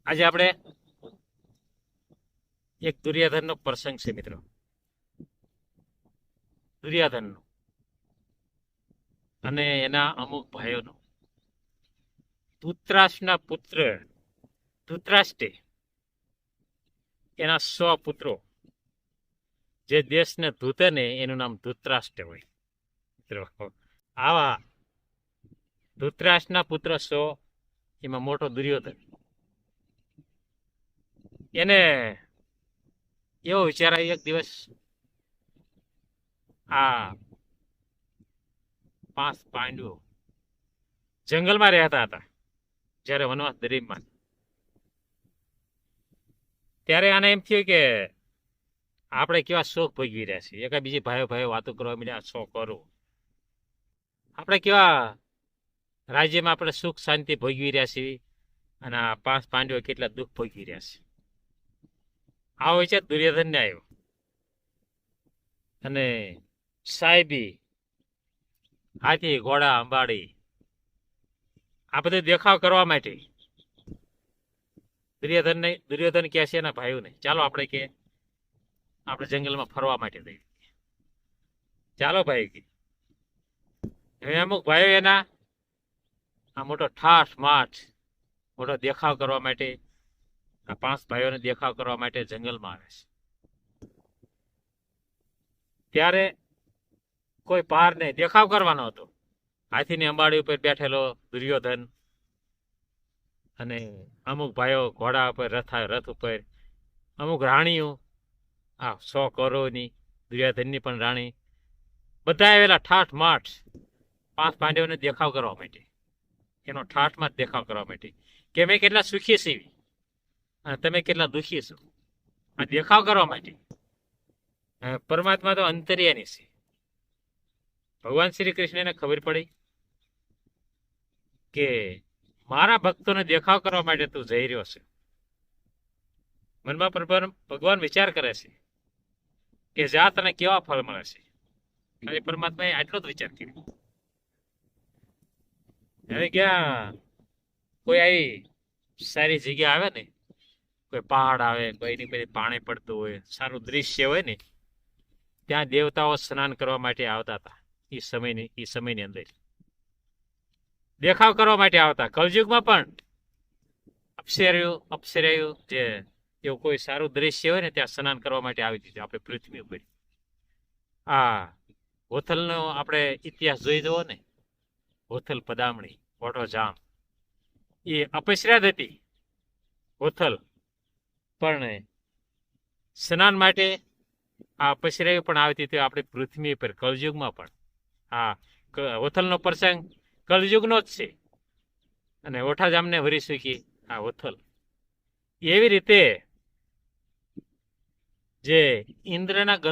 આજે આપણે એક દુર્યોધનનો પ્રસંગ છે મિત્રો. દુર્યોધનનો અને એના અમુક ભાઈઓનો. ધૃતરાષ્ટ્રના પુત્ર ધૃતરાષ્ટ્રે એના 100 પુત્રો, જે દેશને ધૂતે ને એનું નામ ધૃતરાષ્ટ્ર હોય મિત્રો. આવા ધૃતરાષ્ટ્રના પુત્ર 100, એમાં મોટો દુર્યોધન. એને એવો વિચાર આવ્યો એક દિવસ, આ 5 પાંડવો જંગલમાં રહેતા હતા જ્યારે વનવાસ દરમિયાન. ત્યારે આને એમ થયું કે આપણે કેવા શોખ ભોગવી રહ્યા છીએ. એકા બીજી ભાઈઓ ભાઈઓ વાતો કરવા મળ્યા, શોખ કરું. આપણે કેવા રાજ્યમાં આપણે સુખ શાંતિ ભોગવી રહ્યા છીએ, અને આ 5 પાંડવો કેટલા દુઃખ ભોગવી રહ્યા છે. આવો વિચાર દુર્યોધનને આવ્યો. અને સાહેબી, હાથી ઘોડા અંબાડી આ બધું દેખાવ કરવા માટે દુર્યોધન કહે છે એના ભાઈઓને, ચાલો આપણે જંગલમાં ફરવા માટે જઈએ. ચાલો ભાઈ કે. હવે અમુક ભાઈઓ એના આ મોટો ઠાઠ માઠ મોટો દેખાવ કરવા માટે, આ 5 ભાઈઓને દેખાવ કરવા માટે જંગલમાં આવે છે. ત્યારે કોઈ પાર નહીં, દેખાવ કરવાનો હતો. હાથીની અંબાડી ઉપર બેઠેલો દુર્યોધન, અને અમુક ભાઈઓ ઘોડા ઉપર, રથ ઉપર, અમુક રાણીઓ, આ 100 કૌરવની, દુર્યોધનની પણ રાણી, બધા આવેલા ઠાઠ માઠ 5 પાંડવોને દેખાવ કરવા માટે, એનો ઠાઠ માઠ દેખાવ કરવા માટે કે અમે કેટલા સુખી છીએ અને તમે કેટલા દુઃખી છો. આ દેખાવ કરવા માટે. પરમાત્મા તો અંતર્યામી છે. ભગવાન શ્રી કૃષ્ણને ખબર પડી કે મારા ભક્તોને દેખાવ કરવા માટે તું જઈ રહ્યો છે. મનમાં ભગવાન વિચાર કરે છે કે જા તને કેવા ફળ મળે છે. ખાલી પરમાત્માએ આટલો જ વિચાર કર્યો. હવે ક્યાં કોઈ આવી સારી જગ્યા આવે ને, કોઈ પહાડ આવે, કોઈની બધી પાણી પડતું હોય, સારું દૃશ્ય હોય ને, ત્યાં દેવતાઓ સ્નાન કરવા માટે આવતા હતા. એ સમયની અંદર દેખાવ કરવા માટે આવતા. કલયુગમાં પણ અપ્સરાયું જે એવું કોઈ સારું દૃશ્ય હોય ને, ત્યાં સ્નાન કરવા માટે આવી દીધું આપણે પૃથ્વી ઉપર. આ હોથલનો આપણે ઇતિહાસ જોઈ જવો ને, હોથલ પદામણી, ઓટો જામ, એ અપસરાદ હતી હોથલ, પણ સ્નાન માટે આ અપસરાયું પણ આવતી હતી આપણે પૃથ્વી પર કલયુગમાં પણ. આ હોથલનો પ્રસંગ કલયુગનો જ છે, અને ઓઠાજામને વરી શકી આ હોથલ. એવી રીતે જે ઇન્દ્રના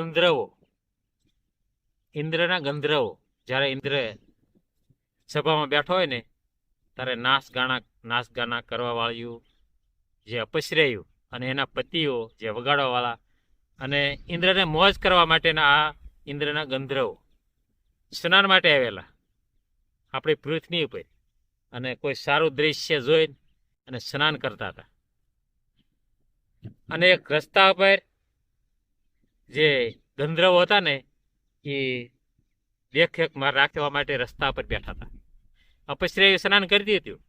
ગંધર્વો જ્યારે ઇન્દ્ર સભામાં બેઠો હોય ને, ત્યારે નાચગાના કરવા વાળું જે અપસરાયું, અને એના પતિઓ જે વગાડવા વાળા, અને ઇન્દ્રને મોજ કરવા માટેના આ ઇન્દ્રના ગંધર્વો સ્નાન માટે આવેલા આપણી પૃથ્વી ઉપર, અને કોઈ સારું દૃશ્ય જોઈ અને સ્નાન કરતા હતા. અને એક રસ્તા ઉપર જે ગંધર્વો હતા ને, એ દેખરેખ રાખવા માટે રસ્તા પર બેઠા હતા. અપસરાએ સ્નાન કરી દીધું.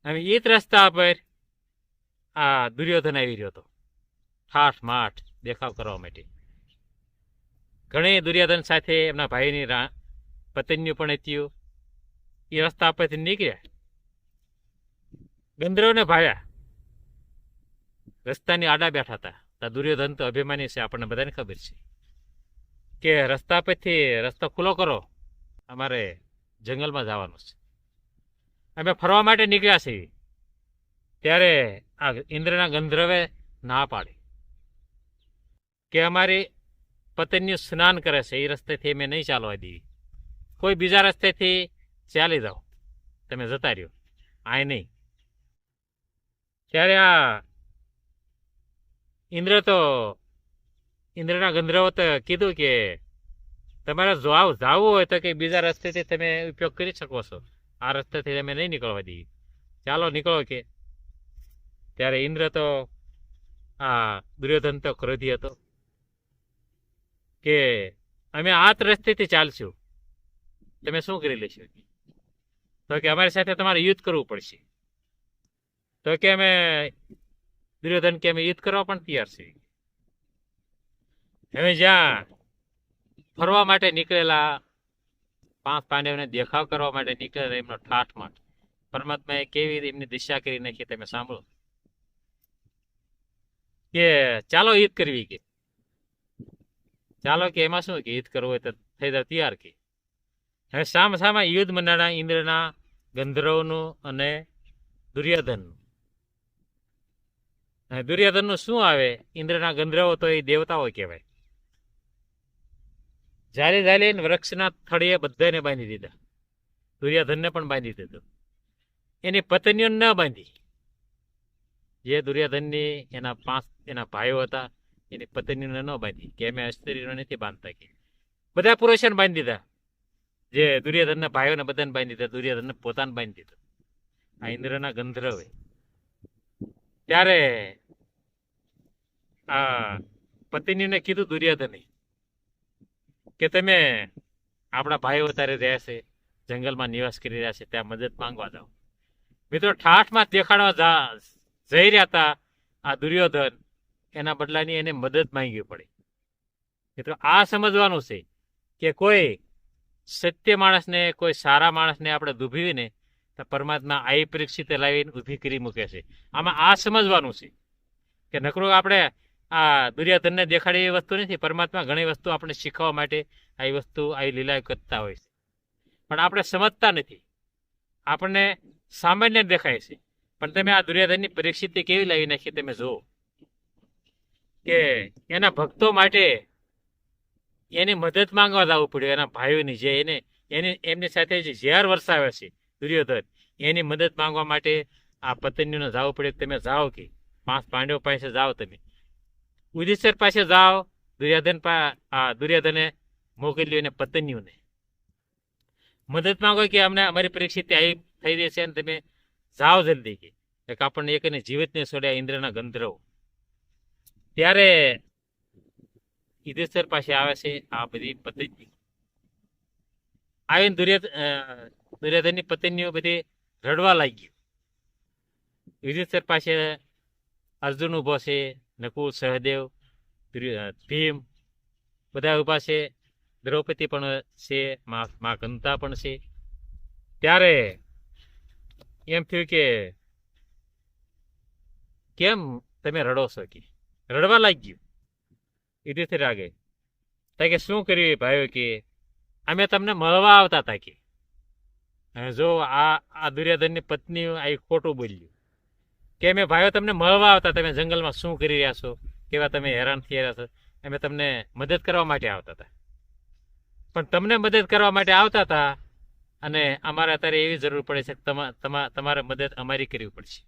હવે એ જ રસ્તા પર આ દુર્યોધન આવી રહ્યો હતો, ઠાઠ માઠ દેખાવ કરવા માટે. ઘણી દુર્યોધન સાથે એમના ભાઈની પત્નીઓ પણ હતી. એ રસ્તા પરથી નીકળ્યા, ગંધર્વને ભાયા, રસ્તાની આડા બેઠા હતા. દુર્યોધન તો અભિમાની છે, આપણને બધાને ખબર છે કે રસ્તા પરથી રસ્તો ખુલ્લો કરો, અમારે જંગલમાં જવાનું છે, અમે ફરવા માટે નીકળ્યા છીએ. ત્યારે આ ઇન્દ્રના ગંધર્વે ના પાડી કે અમારી પત્નીઓ સ્નાન કરે છે, એ રસ્તેથી અમે નહીં ચાલવા દઈએ. કોઈ બીજા રસ્તેથી ચાલી જાઓ, તમે જતા રહ્યો, આય નહીં. ત્યારે આ ઇન્દ્રના ગંધર્વો તો કીધું કે તમારે જાવું હોય તો કે બીજા રસ્તેથી તમે ઉપયોગ કરી શકો છો, આ રસ્તેથી તમે નહીં નીકળવા દઈએ, ચાલો નીકળો કે. ત્યારે ઇન્દ્ર તો આ દુર્યોધન તો ક્રોધી હતો કે અમે આ રસ્તેથી ચાલશું, તમે શું કરી લેશો? તો કે અમારી સાથે તમારે યુદ્ધ કરવું પડશે. તો કે અમે દુર્યોધન કે અમે યુદ્ધ કરવા પણ તૈયાર છીએ. હવે જ્યાં ફરવા માટે નીકળેલા 5 પાંડવોને દેખાવ કરવા માટે નીકળેલા એમનો ઠાઠ માટે પરમાત્માએ કેવી એમની દિશા કરી નાખી તમે સાંભળો. કે ચાલો યુદ્ધ કરવી, કે ચાલો કે એમાં શું કે યુદ્ધ કરવું હોય તો થઈ જાવ તૈયાર. કે હવે સામા યુદ્ધ મંડાણા ઇન્દ્રના ગંધર્વનું અને દુર્યોધનનું. દુર્યોધનનું શું આવે, ઇન્દ્રના ગંધર્વો તો એ દેવતાઓ કહેવાય. ઝાલી વૃક્ષના થળીએ બધાને બાંધી દીધા, દુર્યોધનને પણ બાંધી દીધો. એની પત્નીઓ ન બાંધી. જે દુર્યોધનની એના ભાઈઓ હતા એની પત્નીઓને ન બાંધી, કે અમે સ્ત્રીઓ નથી બાંધતા. કે બધા પુરુષોને બાંધી દીધા. જે દુર્યોધનના ભાઈઓને બધાને બાંધી દીધા, દુર્યોધનને પોતાને બાંધી દીધો આ ઇન્દ્રના ગંધર્વે. ત્યારે આ પત્નીને કીધું દુર્યોધને કે તમે આપણા ભાઈઓ તારે રહ્યા છે, જંગલમાં નિવાસ કરી રહ્યા છે, ત્યાં મદદ માંગવા જાઓ. મિત્રો ઠાઠમાં દેખાડવા જઈ રહ્યા હતા આ દુર્યોધન, એના બદલાની એને મદદ માંગવી પડી. મિત્રો આ સમજવાનું છે કે કોઈ સત્ય માણસને, કોઈ સારા માણસને આપણે દુભીને તો પરમાત્મા આ પરીક્ષિતે લાવીને ઊભી કરી મૂકે છે. આમાં આ સમજવાનું છે કે નકરું આપણે આ દુર્યોધનને દેખાડી એવી વસ્તુ નથી. પરમાત્મા ઘણી વસ્તુ આપણે શીખવવા માટે આવી વસ્તુ, આવી લીલા કરતા હોય છે, પણ આપણે સમજતા નથી. આપણને સામાન્ય દેખાય છે, પણ તમે આ દુર્યોધનની પરીક્ષિત કેવી લાવી નાખી તમે જુઓ. કે એના ભક્તો માટે એની મદદ માંગવા જવું પડ્યું, એના ભાઈઓની, જે એમની સાથે જે ઝેર વરસાવે છે દુર્યોધન, એની મદદ માંગવા માટે આ પત્નીઓને જવું પડે. તમે જાઓ, કે 5 પાંડવો પાસે જાઓ, તમે યુધિષ્ઠિર પાસે જાઓ. દુર્યોધને મોકલ્યું એને પત્નીઓને મદદ માંગો કે અમને અમારી પરીક્ષિત આવી થઈ રહી છે અને તમે જાઓ જલ્દી, કે આપણને એકને જીવિતને છોડ્યા ઇન્દ્રના ગંધર્વો. ત્યારે યુધિષ્ઠિર પાસે આવે છે આ બધી પત્ની. આવીને દુર્યોધનની પત્નીઓ બધી રડવા લાગી. યુધિષ્ઠિર પાસે અર્જુન ઉભો છે, નકુલ, સહદેવ, ભીમ બધા ઉભા છે, દ્રૌપદી પણ છે, મા કંતા પણ છે. ત્યારે એમ થયું કે કેમ તમે રડો છો? કે રડવા લાગ્યું યુધિષ્ઠિર આગળ. કે શું કર્યું ભાઈઓ? કે અમે તમને મળવા આવતા હતા. કે જો આ દુર્યોધનની પત્ની આ ખોટું બોલ્યું કે અમે ભાઈઓ તમને મળવા આવતા, તમે જંગલમાં શું કરી રહ્યા છો, કેવા તમે હેરાન થઈ રહ્યા છો, અમે તમને મદદ કરવા માટે આવતા હતા. પણ તમને મદદ કરવા માટે આવતા હતા અને અમારે અત્યારે એવી જરૂર પડે છે કે તમારે મદદ અમારી કરવી પડશે.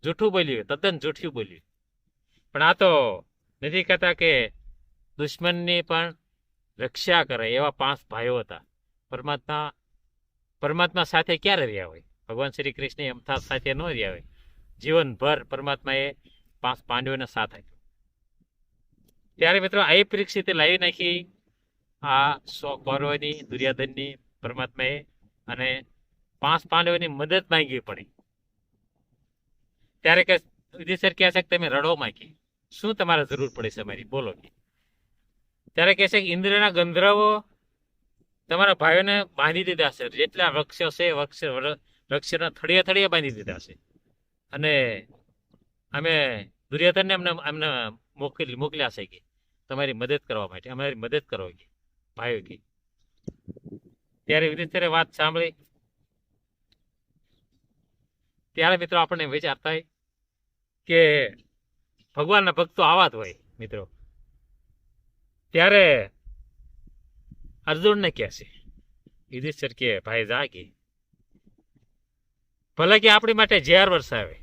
જૂઠું બોલ્યું, તદ્દન જૂઠું બોલ્યું. પણ આ તો નથી કહેતા કે દુશ્મનની પણ રક્ષા કરે એવા 5 ભાઈઓ હતા. પરમાત્મા સાથે ક્યારે રહ્યા હોય? ભગવાન શ્રી કૃષ્ણ અમથા સાથે ન રહ્યા હોય. જીવનભર પરમાત્માએ 5 પાંડવોને સાથ આપ્યો. ત્યારે મિત્રો આ પરીક્ષિતે લાવી નાખી આ 100 કૌરવોની, દુર્યોધનની પરમાત્માએ, અને 5 પાંડવોની મદદ માંગવી પડી. ત્યારે કે યુધિષ્ઠિર કહે છે કે તમે રડો માંગી, શું તમારે જરૂર પડે છે અમારી, બોલો. કે ત્યારે કહે છે કે ઇન્દ્રના ગંધર્વો તમારા ભાઈઓને બાંધી દીધા છે, જેટલા વૃક્ષો છે વૃક્ષના થળિયે બાંધી દીધા છે, અને અમે દુર્યોધનને અમને મોકલ્યા છે કે તમારી મદદ કરવા માટે, અમારી મદદ કરો કે ભાઈઓ. કે ત્યારે યુધિષ્ઠિરે વાત સાંભળી. ત્યારે મિત્રો આપણને વિચાર થાય કે ભગવાનના ભક્તો આવા જ હોય મિત્રો. ત્યારે અર્જુનને કહે છે યુધિષ્ઠિર કે ભાઈ જા, કે ભલે કે આપણી માટે ઝેર વરસાવે,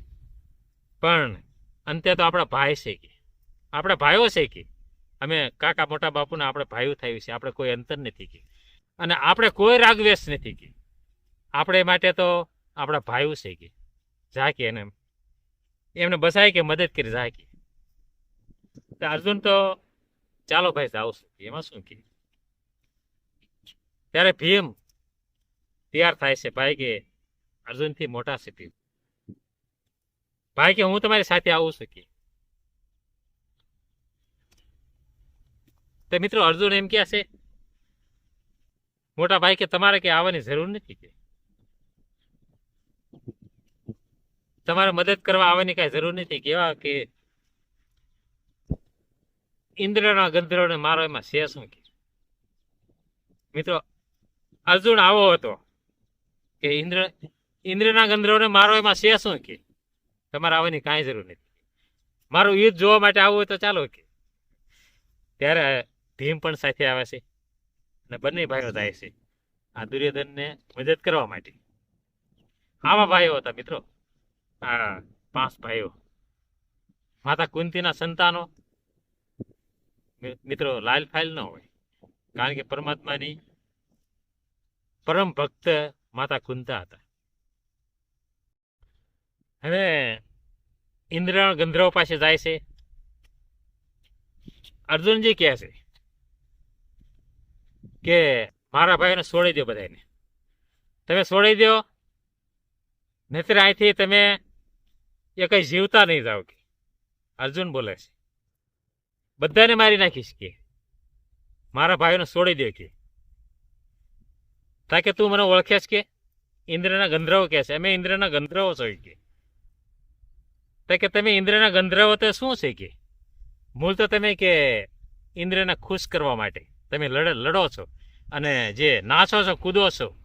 પણ અંતે તો આપણા ભાઈ છે, કે આપણા ભાઈઓ છે, કે અમે કાકા મોટા બાપુના આપણે ભાઈઓ થયું છે, આપણે કોઈ અંતર નથી. કે અને આપણે કોઈ રાગવેશ નથી. કે આપણે માટે તો આપણા ભાઈઓ છે. કે જા, કે એને એમને બસાય કે મદદ કરી જાય કે તો અર્જુન તો ચાલો ભાઈ જાવ છું એમાં શું કે ત્યારે ભીમ તૈયાર થાય છે ભાઈ કે અર્જુનથી મોટા છે ભીમ ભાઈ કે હું તમારી સાથે આવું છું કે તો મિત્રો અર્જુન એમ કે છે મોટા ભાઈ કે તમારે કે આવવાની જરૂર નથી કે તમારે મદદ કરવા આવવાની કઈ જરૂર નથી કેવા કે ઇન્દ્રના ગંધર્વને મારો એમાં છે શું કે મિત્રો અર્જુન આવો હતો કે ઇન્દ્રના ગંધર્વને મારો એમાં છે શું કે તમારે આવવાની કાંઈ જરૂર નથી મારું યુદ્ધ જોવા માટે આવવું હોય તો ચાલો કે ત્યારે ભીમ પણ સાથે આવે છે અને બંને ભાઈઓ જાય છે આ દુર્યોધનને મદદ કરવા માટે આવા ભાઈઓ હતા મિત્રો આ 5 ભાઈઓ માતા કુંતીના સંતાનો મિત્રો લાલ ફાઇલ ન હોય કારણ કે પરમાત્માની પરમ ભક્ત માતા કુંતા હતા હવે ઇન્દ્ર ગંધર્વ પાસે જાય છે અર્જુનજી કહે છે કે મારા ભાઈને છોડી દો બધાને તમે છોડી દો નહીતર અહીંથી તમે એ કઈ જીવતા નહીં જાઓ કે અર્જુન બોલે છે બધાને મારી નાખીશ કે મારા ભાઈઓને છોડી દે કે તાકે તું મને ઓળખેશ કે ઇન્દ્રના ગંધર્વ કહે છે અમે ઇન્દ્રના ગંધર્વ છો કે તમે ઇન્દ્રના ગંધર્વ તો શું છે કે મૂળ તો તમે કે ઇન્દ્રને ખુશ કરવા માટે તમે લડો છો અને જે નાચો છો કૂદો છો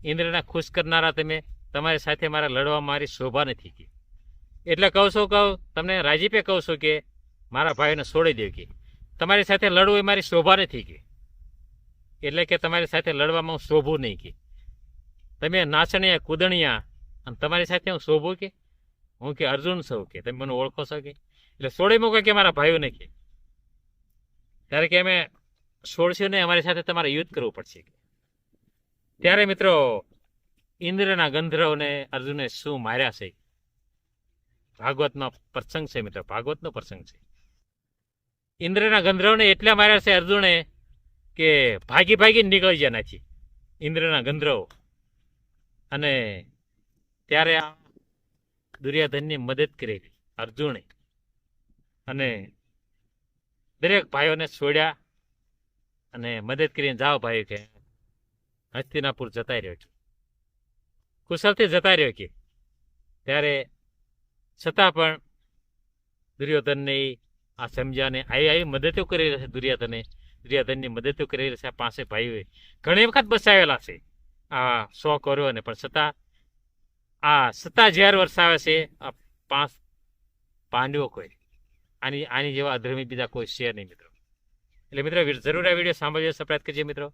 ઇન્દ્રને ખુશ કરનારા તમે તમારી સાથે મારા લડવા મારી શોભા નથી કે એટલે કહું છું તમને રાજીપે કહું છું કે મારા ભાઈને છોડી દે કે તમારી સાથે લડવું એ મારી શોભા નથી કે એટલે કે તમારી સાથે લડવામાં હું શોભું નહીં કે તમે નાચણીયા કૂદણિયા અને તમારી સાથે હું શોભું કે હું કે અર્જુન છું કે તમે મને ઓળખો છો કે એટલે છોડી મૂકો કે મારા ભાઈઓને કે ત્યારે કે અમે છોડશું નહીં અમારી સાથે તમારે યુદ્ધ કરવું પડશે ત્યારે મિત્રો ઇન્દ્રના ગંધર્વને અર્જુને શું માર્યા છે ભાગવતનો પ્રસંગ છે મિત્રો ભાગવતનો પ્રસંગ છે ઇન્દ્રના ગંધર્વને એટલા માર્યા છે અર્જુને કે ભાગી ભાગી નીકળી ગયા નથી ઇન્દ્રના ગંધર્વ અને ત્યારે આ દુર્યોધનની મદદ કરી અર્જુને અને દરેક ભાઈઓને છોડ્યા અને મદદ કરીને જાઓ ભાઈ કે હસ્તિનાપુર જતા રહ્યો છું કુશલથી જતા રહ્યો કે ત્યારે છતાં પણ દુર્યોધનને આ સમજ્યાને આવી મદદો કરી રહ્યા છે દુર્યોધનની મદદો કરી રહ્યા છે આ 5 ભાઈઓએ ઘણી વખત બચાવેલા છે આ 100 કૌરવોને પણ છતાં જ્યારે વરસાવે છે આ 5 પાંડવો કોઈ આની જેવા અધર્મી બીજા કોઈ છે નહીં મિત્રો એટલે મિત્રો જરૂર આ વિડીયો સાંભળજો સબસ્ક્રાઇબ કરજો મિત્રો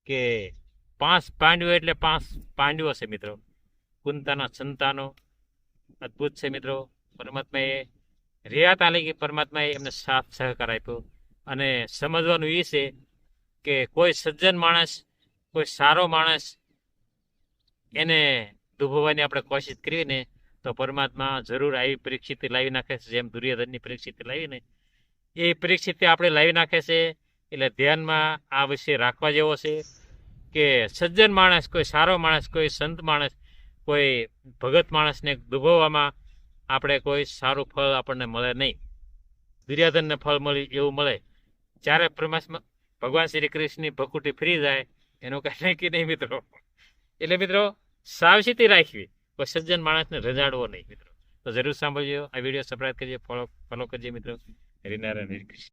કે 5 પાંડવો એટલે 5 પાંડવો છે મિત્રો કુંતાના સંતાનો અદ્ભુત છે મિત્રો પરમાત્માએ રિયાત આલી કે પરમાત્માએ એમને સાથ સહકાર આપ્યો અને સમજવાનું એ છે કે કોઈ સજ્જન માણસ કોઈ સારો માણસ એને દુભવવાની આપણે કોશિશ કરીને તો પરમાત્મા જરૂર આવી પરિસ્થિતિ લાવી નાખે છે જેમ દુર્યોધનની પરિસ્થિતિ લાવીને એ પરિસ્થિતિ આપણે લાવી નાખે છે એટલે ધ્યાનમાં આ વિશે રાખવા જેવો છે કે સજ્જન માણસ કોઈ સારો માણસ કોઈ સંત માણસ કોઈ ભગત માણસને દુભવવામાં આપણે કોઈ સારું ફળ આપણને મળે નહીં દુર્યોધનને ફળ મળી એવું મળે જ્યારે પરમાત્મા ભગવાન શ્રી કૃષ્ણની ભકુટી ફરી જાય એનું કાંઈ નક્કી નહીં મિત્રો એટલે મિત્રો સાવચેતી રાખવી કોઈ સજ્જન માણસને રજાડવો નહીં મિત્રો તો જરૂર સાંભળજો આ વિડીયો સબસ્ક્રાઇબ કરજો ફોલો કરજો મિત્રો હરિનારાયણ હરિ કૃષ્ણ